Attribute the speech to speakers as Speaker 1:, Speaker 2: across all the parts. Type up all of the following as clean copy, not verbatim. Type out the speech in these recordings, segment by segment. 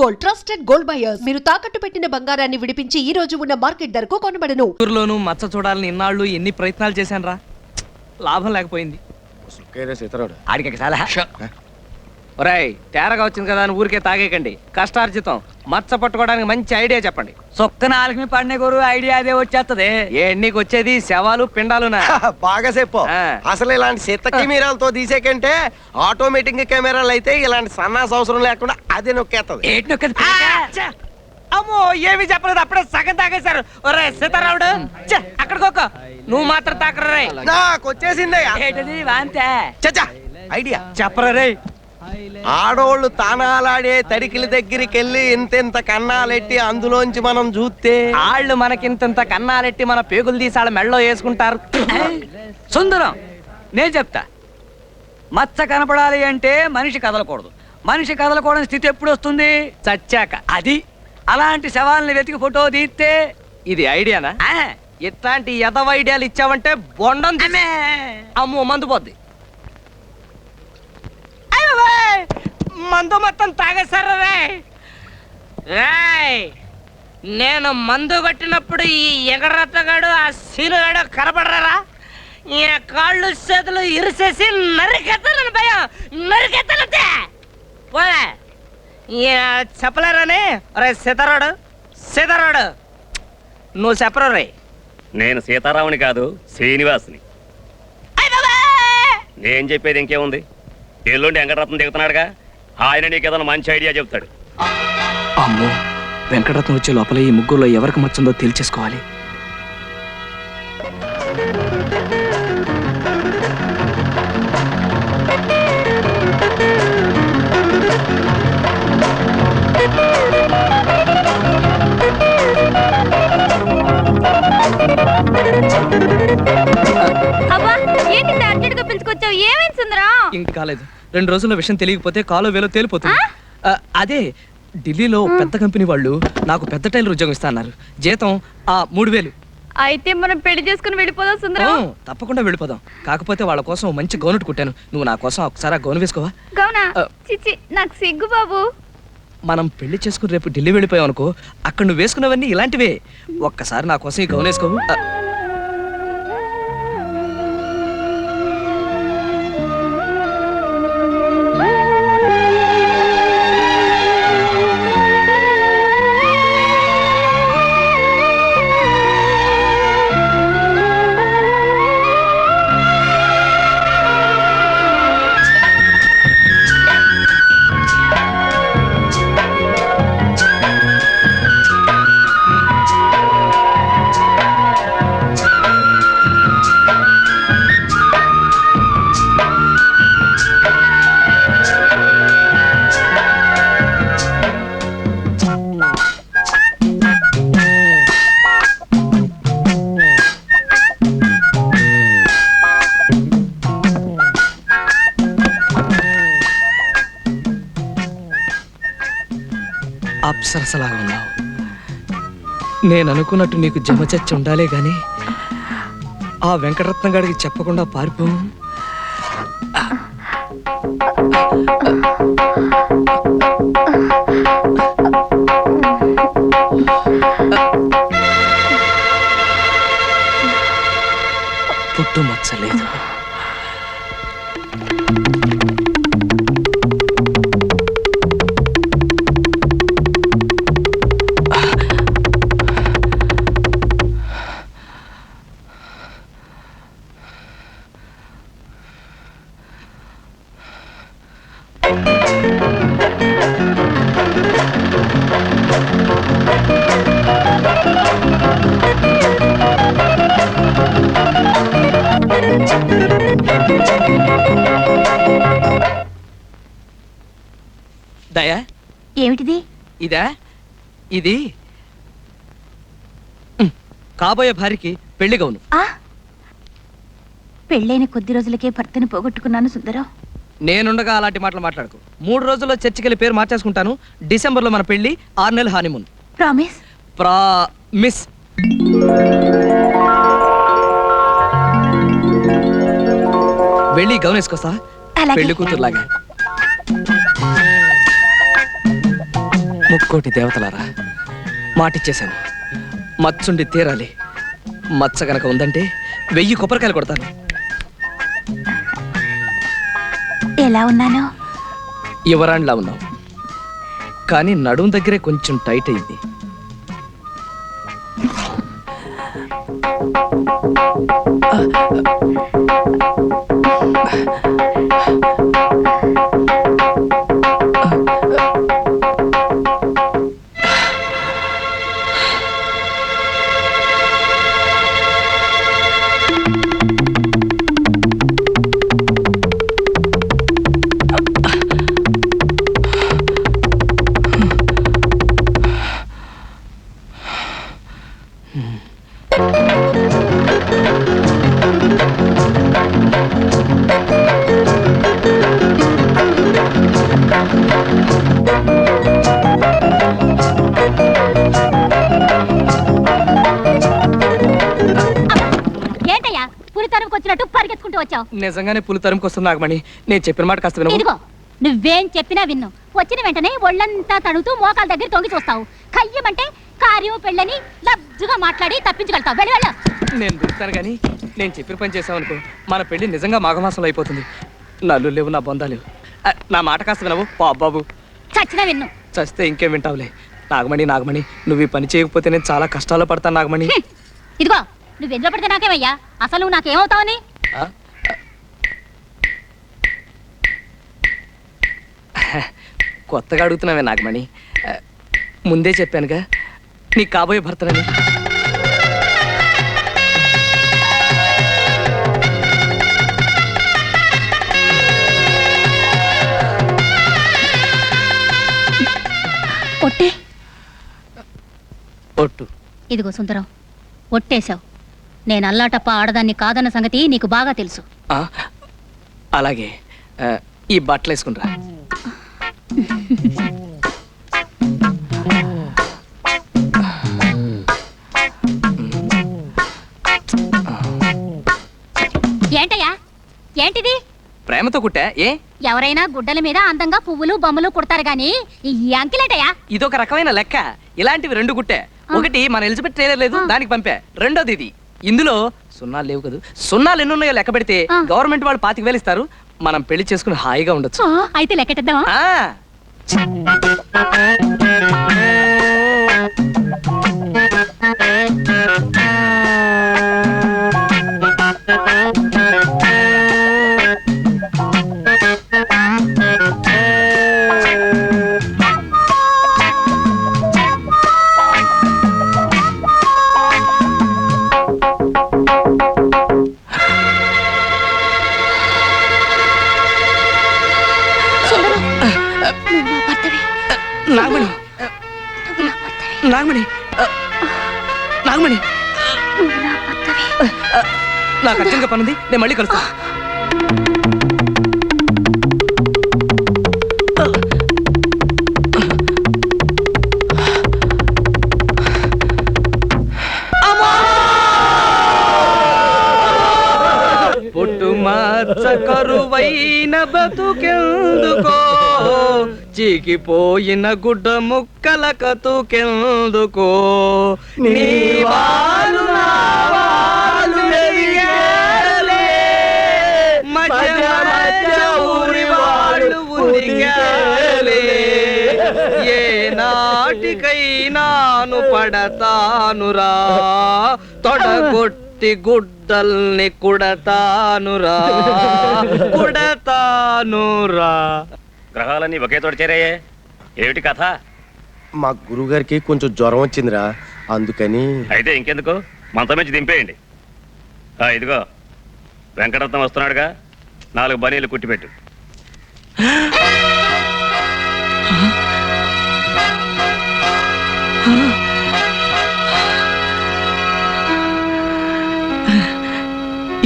Speaker 1: Gold, trusted gold buyers. మీరు తాకట్టు పెట్టిన బంగారాన్ని విడిపించి ఈ రోజు ఉన్న మార్కెట్ ధరకు కొనబడను.
Speaker 2: ఊర్లోనూ మచ్చ చూడాలని ఇన్నాళ్ళు ఎన్ని ప్రయత్నాలు చేశాను రా, లాభం లేకపోయింది. ఆడికి చాలా ఒరేయ్, తేరగా వచ్చింది కదా అని ఊరికే తాగేకండి. కష్టార్జితం మచ్చ పట్టుకోవడానికి మంచి ఐడియా చెప్పండి.
Speaker 3: సొక్క నాలుగు పడిన గురు ఐడియా అదే వచ్చేస్తది.
Speaker 2: నీకు వచ్చేది శవాలు పిండాలునా?
Speaker 4: బాగా చెప్పు. అసలు ఇలాంటి చెత్త కెమెరాలతో తీసేకంటే ఆటోమేటిక్ కెమెరాలు అయితే ఇలాంటి సన్నాస అవసరం లేకుండా అదే నొక్కేస్తుంది.
Speaker 3: ఏంటి నొక్కది?
Speaker 2: అమ్మో, ఏమి చెప్పలేదు, అప్పుడే సగం తాగేశారు. ఒరే సీతారాముడు, అక్కడికొక్క నువ్వు మాత్రం తాకరా.
Speaker 4: నాకు వచ్చేసిందయ్యా.
Speaker 3: ఏంటది వాంతే?
Speaker 4: చచ్చా ఐడియా
Speaker 2: చెప్పరా రే.
Speaker 4: ఆడోళ్ళు తానాలాడే తడికిల దగ్గరికి వెళ్ళి ఇంత కన్నాలెట్టి అందులోంచి మనం చూస్తే
Speaker 2: వాళ్ళు మనకింత కన్నాలెట్టి మన పేగులు తీసి వాళ్ళ మెళ్ళలో వేసుకుంటారు.
Speaker 3: సుందరం, నేను చెప్తా. మచ్చ కనపడాలి అంటే మనిషి కదలకూడదు. మనిషి కదలకూడని స్థితి ఎప్పుడు వస్తుంది?
Speaker 2: చచ్చాక.
Speaker 3: అది అలాంటి శవాలని వెతికి ఫోటో తీస్తే
Speaker 2: ఇది ఐడియానా? ఇట్లాంటి ఎదవ ఐడియాలు ఇచ్చావంటే బొండం. అమ్మో, మందు పోద్ది. మందు మొత్తం తాగేశారా రే. నేను మందు కొట్టినప్పుడు ఈ ఎగరత్తగాడు ఆ సీనుగాడు కనపడరా? ఈ కాళ్ళు చేతులు ఇరిసేసి నరికెత్తలను భయం, నరికెత్తలంతే. పోలే చెప్పలేరని. రే సీతారాడు, సీతారాడు నువ్వు చెప్పరు రే.
Speaker 5: నేను సీతారాముని కాదు, శ్రీనివాసుని. నేను చెప్పేది ఇంకేముంది? ఎల్లుండి వెంకటరత్నం దిగుతున్నాడుగా, ఆయన నీకు ఏదైనా మంచి ఐడియా చెప్తాడు.
Speaker 2: అమ్మో, వెంకటరత్నం వచ్చే లోపల ఈ ముగ్గురులో ఎవరికి మచ్చుందో తేల్చేసుకోవాలి. ఇంక కాలేదు. 2 రోజుల్లో విషయం తెలియకపోతే కాలో వేలో తేలిపోతుంది. అదే ఢిల్లీలో పెద్ద కంపెనీ వాళ్ళు నాకు పెద్ద టైలర్ ఉద్యోగం ఇస్తా అన్నారు. జీతం 3000.
Speaker 6: అయితే మనం పెళ్లి చేసుకుని వెళ్ళిపోదాం సుందరం.
Speaker 2: తప్పకుండా వెళ్ళిపోదాం. కాకపోతే వాళ్ళ కోసం మంచి గౌన్ కుట్టాను. నువ్వు నా కోసం ఒకసారి గౌన్ వేసుకోవా?
Speaker 6: గౌనా? చిచి, నాకు సిగ్గు బాబు.
Speaker 2: మనం పెళ్లి చేసుకుని రేపు ఢిల్లీ వెళ్ళిపోయాం అనుకో, అక్కడ నువ్వు వేసుకున్నవన్నీ ఇలాంటివే. ఒక్కసారి నా కోసం ఈ గౌన్ వేసుకోవు? అప్సరసలాగా ఉన్నావు. నేను అనుకున్నట్టు నీకు జమచచ్చి ఉండాలే గాని ఆ వెంకటరత్నం గారికి చెప్పకుండా పారిపో. పుట్టు మచ్చలేదు. దయా,
Speaker 6: ఏమిటిది?
Speaker 2: ఇదా? ఇది కాబోయే భార్యకి పెళ్లి గౌను.
Speaker 6: పెళ్ళైన కొద్ది రోజులకే భర్తని పోగొట్టుకున్నాను సుందరం.
Speaker 2: నేనుండగా అలాంటి మాటలు మాట్లాడుకో. 3 రోజుల్లో చర్చికి వెళ్ళి పేరు మార్చేసుకుంటాను. డిసెంబర్లో మన పెళ్లి, 6 నెలల హానీమూన్.
Speaker 6: ప్రామిస్?
Speaker 2: ప్రామిస్. వెళ్ళి గౌన్ వేసుకొస్తా, పెళ్లి కూతురులాగా. ముక్కోటి దేవతలారా, మాటిచ్చేశాను. మచ్చుండి తీరాలి. మచ్చ గనక ఉందంటే 1000 కొబ్బరికాయలు కొడతాను.
Speaker 6: ఎలా ఉన్నాను?
Speaker 2: యువరాణిలా ఉన్నావు, కానీ నడుం దగ్గరే కొంచెం టైట్ అయింది.
Speaker 6: ఏంటయ్యా పులితరంకి వచ్చినట్టు పరిగెత్తుకుంటూ వచ్చావు?
Speaker 2: నిజంగానే పులి తరుముకొస్తుంది నాగమణి. నేను చెప్పిన మాట కాస్త వినవు.
Speaker 6: ఇదిగో నువ్వేం చెప్పినా విన్ను. వచ్చిన వెంటనే ఒళ్ళంతా తడుతూ మోకాల దగ్గర తొంగి చూస్తావు. కయ్యమంటే కార్యం పెళ్ళని లబ్జుగా మాట్లాడి తప్పించగలుగుతావు. వెళ్ళి వెళ్ళు.
Speaker 2: నేను దొరుకుతాను, కానీ నేను చెప్పిన పని చేసావనుకో మన పెళ్లి నిజంగా మాఘమాసంలో అయిపోతుంది. నల్లు లేవు, నా బంధాలేవు. నా మాట కాస్త వినవు బాబు.
Speaker 6: చచ్చినా విన్ను.
Speaker 2: చస్తే ఇంకేం వింటావులే. నాగమణి నాగమణి, నువ్వు ఈ పని చేయకపోతే నేను చాలా కష్టాల్లో పడతాను నాగమణి.
Speaker 6: ఇదిగో నువ్వు ఎందులో పడితే నాకేమయ్యా? అసలు నువ్వు నాకేమవుతావని?
Speaker 2: ఆ? కొత్తగా అడుగుతున్నావే నాగమణి. ముందే చెప్పానుగా నీ కాబోయే భర్తనని.
Speaker 6: ఒట్టే.
Speaker 2: ఒట్టు.
Speaker 6: ఇదిగో సుందరం, ఒట్టేశావు. నేను అల్లాటప్ప ఆడదాన్ని కాదన్న సంగతి నీకు బాగా తెలుసు.
Speaker 2: ఆ? అలాగే ఈ బట్టలు వేసుకుంటా.
Speaker 6: ఏంటయ్యా ఏంటిది?
Speaker 2: ప్రేమతో కుట్టా. ఏ
Speaker 6: ఎవరైనా గుడ్డల మీద అందంగా పువ్వులు బొమ్మలు కుడతారు గాని ఈ అంకిలేటయ్యా?
Speaker 2: ఇదొక రకమైన లెక్క. ఇలాంటివి 2 కుట్టే. ఒకటి మన ఎలిజబెత్ ట్రైలర్ లేదు, దానికి పంపా. రెండోది ఇది. ఇందులో సున్నాలు లేవు కదా. సున్నాలు ఎన్ని ఉన్నాయో లెక్క పెడితే గవర్నమెంట్ వాళ్ళు 25,000 ఇస్తారు. మనం పెళ్లి చేసుకుని హాయిగా ఉండొచ్చు.
Speaker 6: అయితే లెక్కెట్టేద్దామా?
Speaker 2: ఆ నాగమణి నాగమణి నాగమణి, నాకు అర్జెంట్గా పనుంది, నేను మళ్ళీ కలుస్తా. పుట్టు మార్చ కరువైన బతుకెందుకో, చీకిపోయిన గుడ్డ ముక్కల కతుకెందుకో, నీ వాళ్ళు నా వాళ్ళు ఎదిగారులే, మధ్య మధ్య ఊరి వాళ్ళు ఉరిగారులే, ఏ నాటికైనాను పడతానురా, తొడగొట్టి గుడ్డల్ని కుడతానురా కుడతానురా.
Speaker 5: గ్రహాలన్నీ ఒకే తోట చేరాయే, ఏమిటి కథ?
Speaker 4: మా గురుగారికి కొంచెం జ్వరం వచ్చిందిరా, అందుకని.
Speaker 5: అయితే ఇంకెందుకు, మంచం నుంచి దింపేయండి. ఇదిగో వెంకటరత్నం వస్తున్నాడుగా, 4 బనీలు కుట్టిపెట్టు.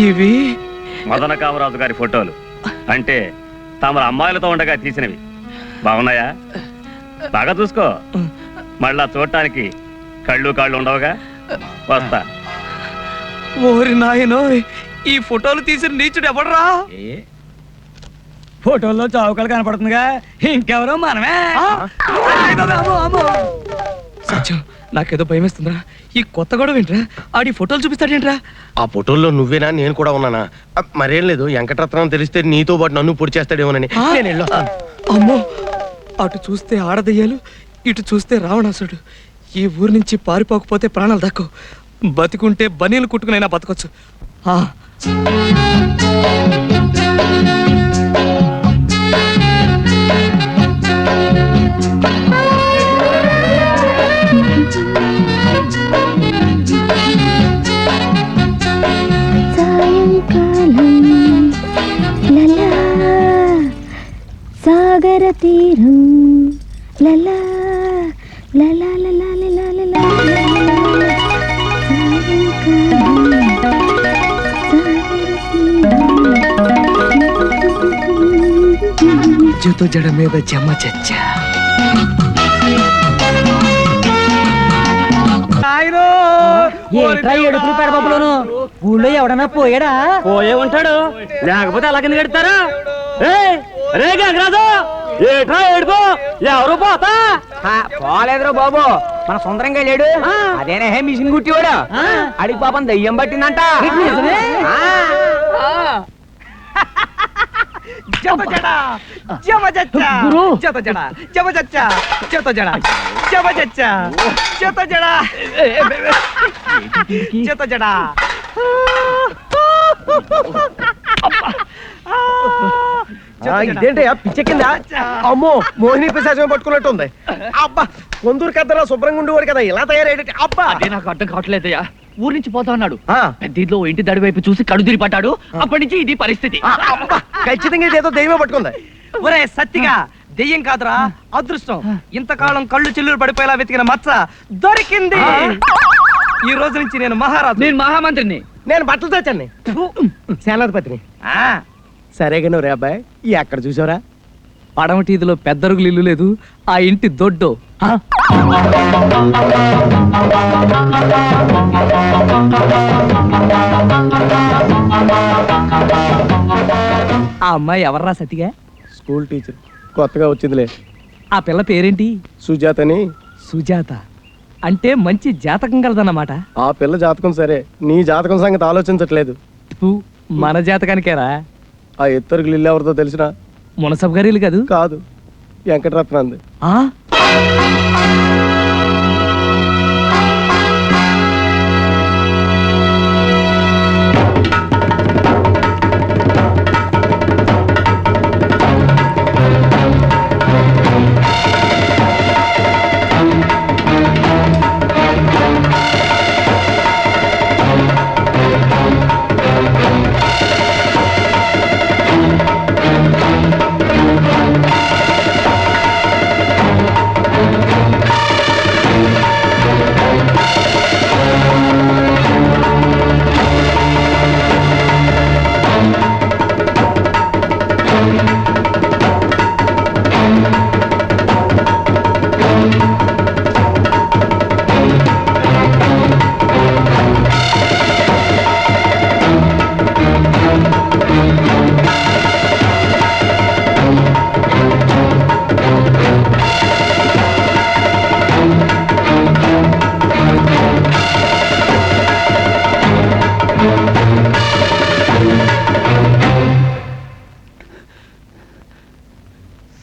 Speaker 2: ఇవి
Speaker 5: మదన కామరాజు గారి ఫోటోలు, అంటే తమ అమ్మాయిలతో ఉండగా తీసినవి. బాగున్నాయా? బాగా చూసుకో, మళ్ళా చూడటానికి కళ్ళు కాళ్ళు ఉండవుగా. వస్తా.
Speaker 2: ఓరి నాయనో, ఈ ఫోటోలు తీసిన నీచుడు ఎవడరా?
Speaker 3: ఫోటోల్లో చౌకలు కనపడుతుందిగా, ఇంకెవరో మనమే. అయ్ బాబోయ్, అమ్మో, అమ్మో.
Speaker 2: సత్యం నాకేదో భయం వేస్తుందిరా. ఈ కొత్త గొడవ ఏంట్రా? ఆడి ఫోటోలు చూపిస్తాడేంట్రా?
Speaker 4: ఆ ఫోటోల్లో నువ్వేనా, నేను కూడా ఉన్నానా? మరేం లేదు, వెంకటరత్నం తెలిస్తే నీతో పాటు నన్ను పొడి చేస్తాడేమోనని నేను వెళ్ళొస్తాను.
Speaker 2: అమ్మో, అటు చూస్తే ఆడదయ్యాలు, ఇటు చూస్తే రావణాసుడు. ఈ ఊరు నుంచి పారిపోకపోతే ప్రాణాలు దక్కవు. బతికుంటే బనీలు కుట్టుకునైనా బతకొచ్చు.
Speaker 6: సాగర తీరం లలా లలా లలా లలా లలా
Speaker 2: జూతో జడ మీద జమ్మ చచ్చ.
Speaker 3: ఊళ్ళో ఎవడన్నా పోయాడా? పోయే ఉంటాడు, లేకపోతే అలా కింద కడతారా? రే గంగరాజు, ఏట్రా ఏడుపో, ఎవరు పోతా? పోలేదురా బాబు, మన సుందరంగా లేడు. అదేనే మిషన్ కుట్టివాడు, అడిగి పాపం దయ్యం పట్టిందంట.
Speaker 4: ఇదేంటి పిచ్చెక్కింద? అమ్మో, మోహిని పిశాచం పట్టుకున్నట్టుంది. అబ్బా, కొందరు కద్దరా శుభ్రంగా ఉండేవాడు కదా, ఇలా తయారయ్యేటి. అబ్బా,
Speaker 7: అదే నాకు అర్థం కావట్లేదయ్యా. ఊరి నుంచి పోతా అన్నాడు, పెద్దిలో ఇంటి దడి వైపు చూసి కడు తిరిగి పట్టాడు. అప్పటి నుంచి ఇది పరిస్థితి.
Speaker 4: అబ్బా, ఖచ్చితంగా ఇదేదో దైవమే పట్టుకుంది.
Speaker 2: ఒరే సత్తిగా, దెయ్యం కాదురా అదృష్టం. ఇంతకాలం కళ్ళు చిల్లులు పడిపోయేలా వెతికిన మచ్చ దొరికింది. ఈ రోజు నుంచి నేను మహారాజు.
Speaker 7: నేను మహామంత్రిని.
Speaker 4: నేను బట్టలు తెచ్చాను, సేనాధిపతిని. సరేగా రే అబ్బాయి, ఎక్కడ చూసావురా?
Speaker 2: పడమటి ఇదిలో పెద్దరుగులు ఇల్లు లేదు, ఆ ఇంటి దొడ్డో. ఆ అమ్మాయి ఎవర్రా సతిగా?
Speaker 4: స్కూల్ టీచర్, కొత్తగా వచ్చిందిలే.
Speaker 2: ఆ పిల్ల పేరేంటి?
Speaker 4: సుజాతని.
Speaker 2: సుజాత అంటే మంచి జాతకం కలదన్నమాట.
Speaker 4: ఆ పిల్ల జాతకం సరే, నీ జాతకం సంగతి ఆలోచించట్లేదు.
Speaker 2: మన జాతకానికేరా.
Speaker 4: ఆ ఎత్తరుగులు ఇల్లు ఎవరితో తెలిసిన?
Speaker 2: మునసబ్ గారి ఇల్లు కాదు?
Speaker 4: కాదు, వెంకటరత్నంది.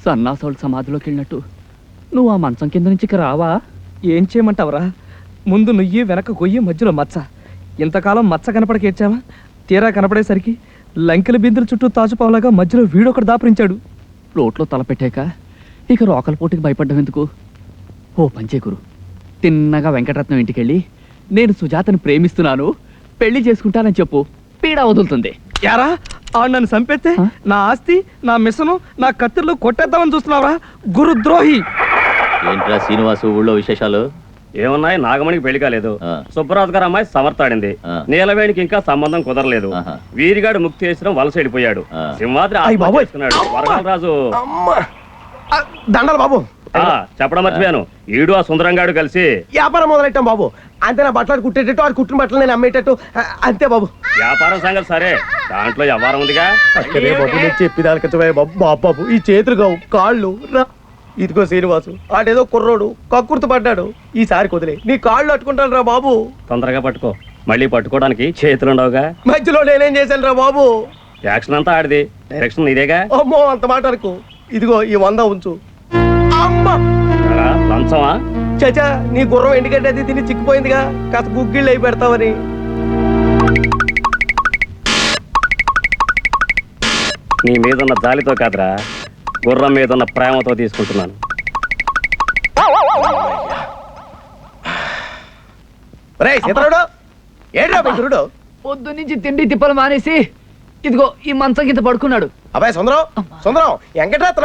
Speaker 7: సన్నాసోళ్ళ సమాధిలోకి వెళ్ళినట్టు నువ్వు ఆ మంచం కింద నుంచి రావా?
Speaker 2: ఏం చేయమంటావురా? ముందు నుయ్యి, వెనక గొయ్యి, మధ్యలో మచ్చ. ఇంతకాలం మచ్చ కనపడక ఏడ్చావా? తీరా కనపడేసరికి లంకెల బిందుల చుట్టూ తాచుపావులాగా మధ్యలో వీడొకడు దాపరించాడు.
Speaker 7: రోట్లో తలపెట్టాక ఇక రోకల పోటీకి భయపడ్డం ఎందుకు? ఓ పంచే గురు, తిన్నగా వెంకటరత్నం ఇంటికెళ్ళి నేను సుజాతను ప్రేమిస్తున్నాను, పెళ్లి చేసుకుంటానని చెప్పు, పీడ వదులుతుంది.
Speaker 2: యారా, ఆడు నన్ను చంపేస్తే నా ఆస్తి, నా మిషను, నా కత్తిర్లు కొట్టేద్దామని చూస్తున్నావురా గురుద్రోహి.
Speaker 8: ఏంట్రా శ్రీనివాసు, ఊళ్ళో విశేషాలు
Speaker 5: ఏమున్నాయి? నాగమణికి పెళ్లి కాలేదు, సుబ్బరాజు గారు అమ్మాయి సమర్థాడింది, నీలవేణికి ఇంకా సంబంధం కుదరలేదు, వీరిగాడు ముక్తి చేసిన వలస వెళ్ళిపోయాడు, సింహాద్రి వరహాల రాజు.
Speaker 4: దండాలి బాబు,
Speaker 5: చెప్పడం మర్చిపోయాను ఈడు ఆ సుందరంగాడు కలిసి
Speaker 4: వ్యాపారం మొదలెట్టాం బాబు. అంతే, నా బట్టలు కుట్టేటట్టు వాడు కుట్టిన బట్టలు నేను అమ్మేటట్టు అంతే బాబు.
Speaker 5: వ్యాపారం సంగతి సరే, దాంట్లో వ్యవహారం ఉందిగా.
Speaker 4: అక్కడే బాబు నేను చెప్పి బాబు ఈ చేతులు కావు కాళ్ళు రా. ఇదిగో శ్రీనివాసు, ఆడేదో కుర్రోడు కక్కుర్తి పడ్డాడు. ఈసారి కుదిలే నీ కాళ్ళు అట్టుకుంటాను రా బాబు.
Speaker 5: తొందరగా పట్టుకో, మళ్ళీ పట్టుకోవడానికి చేతులుండవుగా.
Speaker 4: మధ్యలో నేనేం చేశాను రా బాబు?
Speaker 5: యాక్షన్ అంతా ఆడిది, డైరెక్షన్ నీదేగా.
Speaker 4: అమ్మో అంత మాట అనుకో. ఇదిగో ఈ 100 ఉంచు. అమ్మా
Speaker 5: ఎరా, లంచమా?
Speaker 4: చచా, నీ గుర్రం ఎందుకంటే అది తిని చిక్కిపోయిందిగా, కాస్త గుగ్గిళ్ళు అయి పెడతావని.
Speaker 5: నీ మీదున్న జాలితో కాదురా, గుర్రం మీదున్న ప్రేమతో తీసుకుంటున్నాను.
Speaker 4: రేయ్ సీతరుడు, ఏడ్రా మిత్రుడు?
Speaker 7: పొద్దు నుంచి తిండి తిప్పలు మానేసి ఇదిగో ఈ మంచం కింద పడుకున్నాడు.
Speaker 4: అబ్బాయి సుందరం, సుందరం వెంకటరత్నం